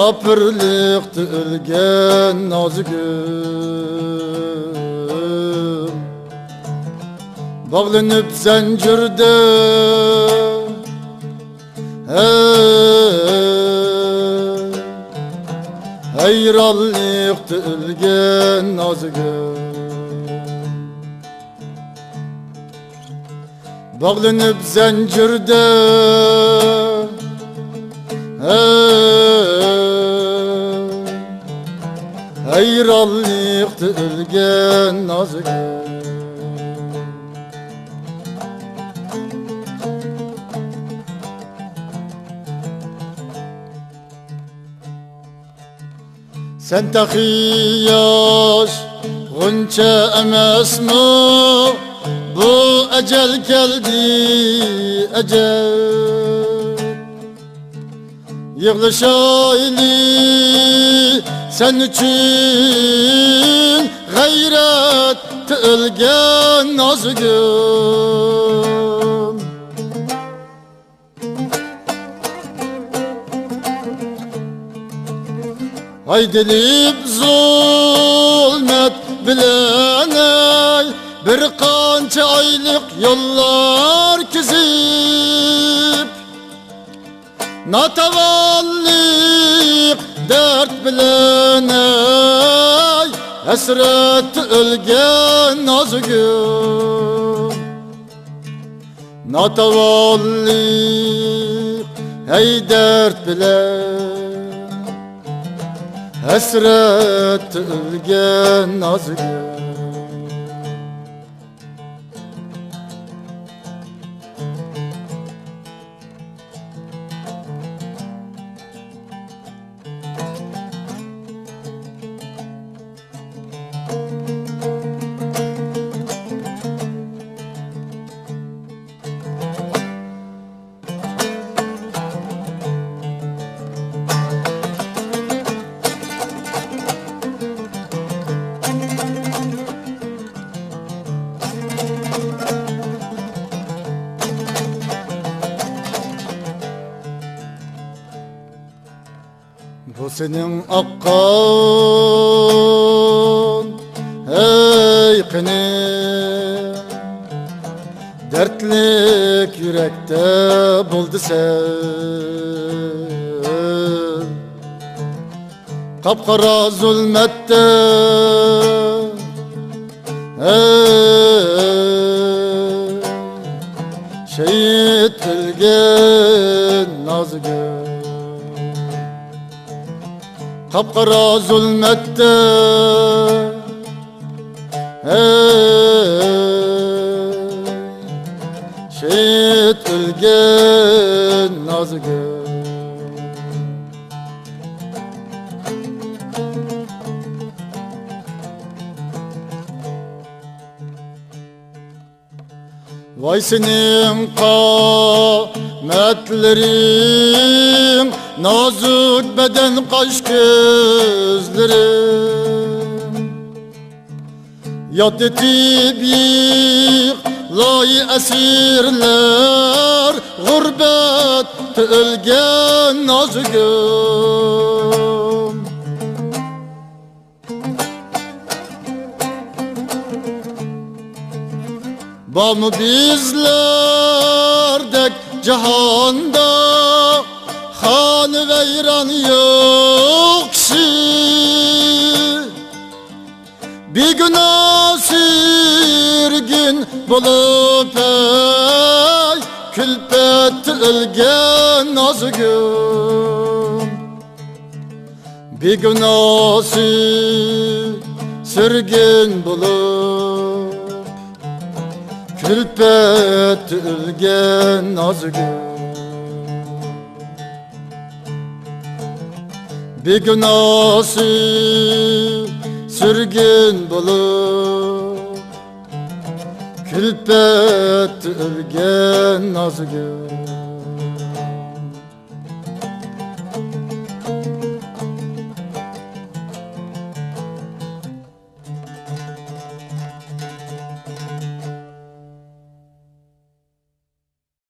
Kapırlıkta ölgen nazgül, bağlanıp zincirde hayrallıkta ölgen nazgül, bağlanıp zincirde hayrallıkta ölgen nazgül. Sen tahiyaş gunça emasmi, bu ecel geldi ecel. Yığlaşaylı sen için gayret ölgen nazgül. Haydelip zulmet bileney, bir kança aylık yollar kizip, natavallik dert bileney, esret ölgen nazgül. Natavallik hey dert bilen, esret ölgen nazgül. Bu senin akkan ey kınem, dertlik yürekte buldu sen. Kapkara zulmette şehit ölgen nazgül. Kapkara zulmette şehit ölgen nazgül. Vay senin kametlerin, nazuk beden kaş gözlerin. Yad etip yığlayı esirler, gurbet ölgen nazgül. Var mı bizlerdek cihanda han veyran yok ki? Bir günah sürgün bulup ey külpet ölgen nazgül. Bir günah sürgün bulup külpet ölgen nazgül. Bir günah sürgün bulup külpet ölgen nazgül.